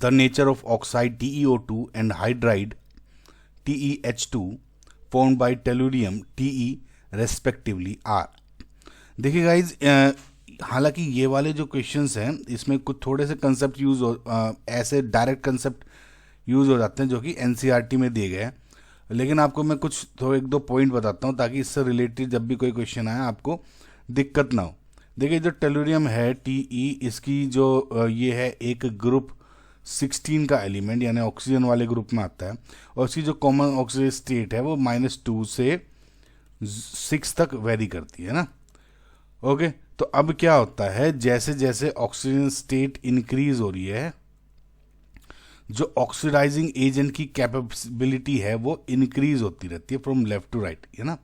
the nature of oxide TeO2 and hydride TeH2 formed by tellurium Te respectively are। देखिए guys, हालांकि ये वाले जो क्वेश्चंस हैं इसमें कुछ थोड़े से कंसेप्ट यूज हो, ऐसे डायरेक्ट कंसेप्ट यूज हो जाते हैं जो कि एनसीईआरटी में दिए गए हैं, लेकिन आपको मैं कुछ तो एक दो पॉइंट बताता हूँ ताकि इससे रिलेटेड जब भी कोई क्वेश्चन आए आपको दिक्कत ना हो। देखिए जो टेलुरियम है Te, इसकी जो ये है एक ग्रुप 16 का एलिमेंट यानी ऑक्सीजन वाले ग्रुप में आता है, और इसकी जो कॉमन ऑक्सीजन स्टेट है वो -2 से 6 तक वेरी करती है ना। ओके, तो अब क्या होता है, जैसे जैसे ऑक्सीजन स्टेट इंक्रीज हो रही है, जो ऑक्सीडाइजिंग एजेंट की कैपेबिलिटी है वो इंक्रीज होती रहती है फ्रॉम लेफ्ट टू राइट, है ना।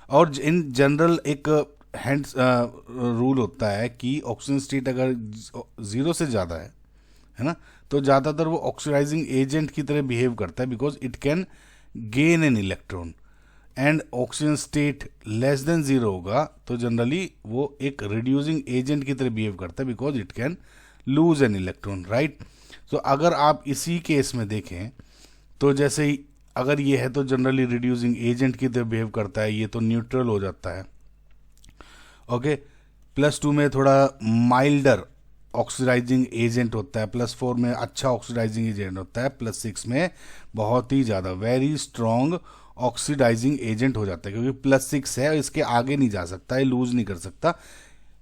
और इन जनरल एक हैंड रूल होता है कि ऑक्सीजन स्टेट अगर 0 से ज़्यादा है ना, तो ज़्यादातर वो ऑक्सीडाइजिंग एजेंट की तरह बिहेव करता है because it can gain an electron, and oxygen state less than 0 होगा तो जनरली वो एक रिड्यूसिंग एजेंट की तरह बिहेव करता है because it can lose an electron, right. तो अगर आप इसी केस में देखें तो जैसे ही अगर ये है तो जनरली रिड्यूसिंग एजेंट की तरह बिहेव करता है, ये तो न्यूट्रल हो जाता है। ओके, +2 में थोड़ा माइल्डर ऑक्सीडाइजिंग एजेंट होता है, +4 में अच्छा ऑक्सीडाइजिंग एजेंट होता है, +6 में बहुत ही ज़्यादा वेरी स्ट्रॉन्ग ऑक्सीडाइजिंग एजेंट हो जाता है, क्योंकि +6 है, इसके आगे नहीं जा सकता है, लूज नहीं कर सकता,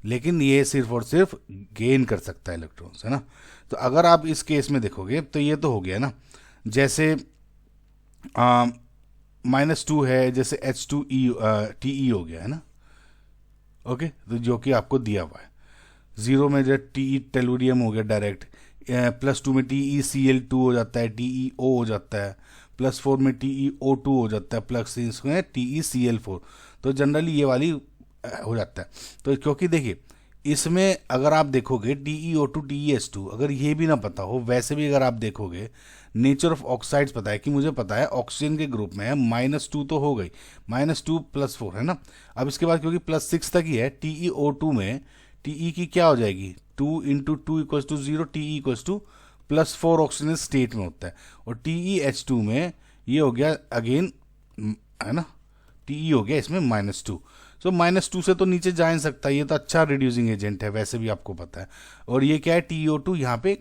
लेकिन ये सिर्फ और सिर्फ गेन कर सकता है इलेक्ट्रॉन्स, है ना। तो अगर आप इस केस में देखोगे तो ये तो हो गया ना, जैसे -2 है, जैसे H2Te हो गया है ना। ओके, तो जो कि आपको दिया हुआ है 0 में जो Te टेलुरियम हो गया डायरेक्ट, +2 में TeCl2 हो जाता है, TeO हो जाता है, +4 में TeO2 हो जाता है, +6 में TeCl4, तो जनरली ये वाली हो जाता है। तो क्योंकि देखिए इसमें अगर आप देखोगे TeO2 TeH2 अगर ये भी ना पता हो, वैसे भी अगर आप देखोगे नेचर ऑफ ऑक्साइड्स पता है कि मुझे पता है ऑक्सीजन के ग्रुप में है, -2 तो हो गई, -2 +4 है ना। अब इसके बाद क्योंकि +6 तक ही है, TeO2 में Te की क्या हो जाएगी, 2 × 2 = 0, Te = +4 ऑक्सीजन स्टेट में होता है, और TeH2 में ये हो गया अगेन, है ना, Te हो गया इसमें -2, सो -2 से तो नीचे जा नहीं सकता, ये तो अच्छा रिड्यूसिंग एजेंट है, वैसे भी आपको पता है। और ये क्या है TeO2 यहाँ पे,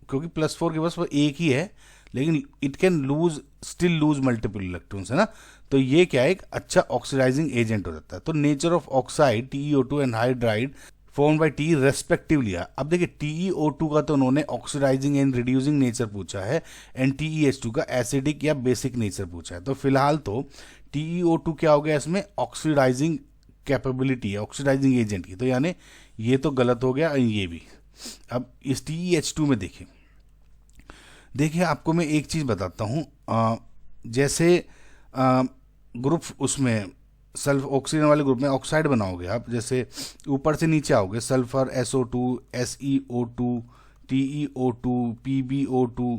क्योंकि +4 के पास वो एक ही है, लेकिन it can still lose multiple electrons, है ना। तो ये क्या है, एक अच्छा ऑक्सीडाइजिंग एजेंट हो जाता है। तो nature of oxide TeO2 and hydride form by T respectively. अब देखिए TeO2 का तो उन्होंने ऑक्सीडाइजिंग एंड रिड्यूसिंग नेचर पूछा है, एंड TeH2 का एसिडिक या बेसिक नेचर पूछा है। तो फिलहाल तो TeO2 क्या हो गया, इसमें ऑक्सीडाइजिंग कैपेबिलिटी है ऑक्सीडाइजिंग एजेंट की, तो यानी ये तो गलत हो गया, ये भी। अब इस TeH2 में देखिए आपको मैं एक चीज़ बताता हूँ, जैसे ग्रुप उसमें सल्फ ऑक्सीजन वाले ग्रुप में ऑक्साइड बनाओगे आप, जैसे ऊपर से नीचे आओगे, sulphur SO2 SeO2 TeO2 PbO2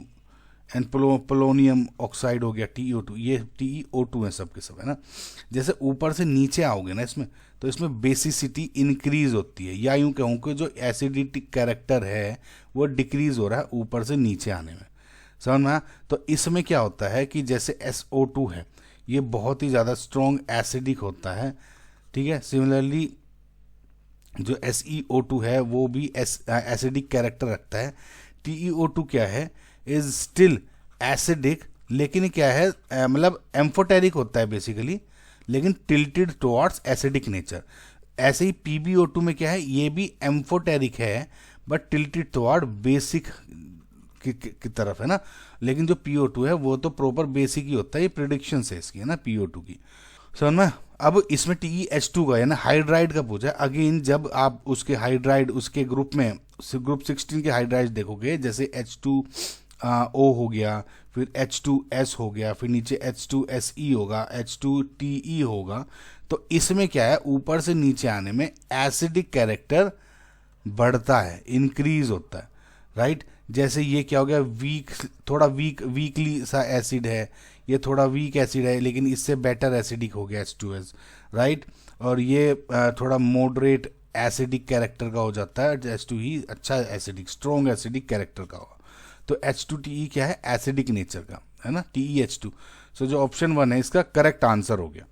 and polonium oxide हो गया TeO2, ये TeO2 है सब के सब, है ना। जैसे ऊपर से नीचे आओगे ना इसमें, तो इसमें बेसिसिटी इंक्रीज होती है, या यूं कहूँ कि जो एसिडिटी कैरेक्टर है वो डिक्रीज हो रहा है ऊपर से नीचे आने में, समझ में। तो इसमें क्या होता है कि जैसे SO2 है, ये बहुत ही ज़्यादा स्ट्रॉन्ग एसिडिक होता है, ठीक है। सिमिलरली जो SeO2 है वो भी एसिडिक कैरेक्टर रखता है। TeO2 क्या है, इज स्टिल एसिडिक, लेकिन क्या है, मतलब एम्फोटेरिक होता है बेसिकली, लेकिन टिल्टेड टुवर्ड्स एसिडिक नेचर। ऐसे ही PbO2 में क्या है, ये भी एम्फोटेरिक है बट टिल्टेड टुवर्ड बेसिक की तरफ, है ना। लेकिन जो PO2 है वो तो प्रॉपर बेसिक ही होता है, ये प्रिडिक्शन है इसकी, है ना, PO2 की, समझ में। अब इसमें TeH2 का, है ना, हाइड्राइड का पूछा है। अगेन जब आप उसके हाइड्राइड उसके ग्रुप में ग्रुप 16 के हाइड्राइड देखोगे, जैसे H2O हो गया, फिर H2S हो गया, फिर नीचे H2Se होगा, H2Te होगा, तो इसमें क्या है, ऊपर से नीचे आने में एसिडिक कैरेक्टर बढ़ता है, इंक्रीज होता है, राइट। जैसे ये क्या हो गया, थोड़ा वीकली सा एसिड है, ये थोड़ा वीक एसिड है, लेकिन इससे बेटर एसिडिक हो गया H2S, राइट। और ये थोड़ा मॉडरेट एसिडिक कैरेक्टर का हो जाता है, H2 ही अच्छा एसिडिक स्ट्रॉन्ग एसिडिक कैरेक्टर का होगा। तो H2TE क्या है, एसिडिक नेचर का है ना, TeH2। सो जो ऑप्शन 1 है इसका करेक्ट आंसर हो गया।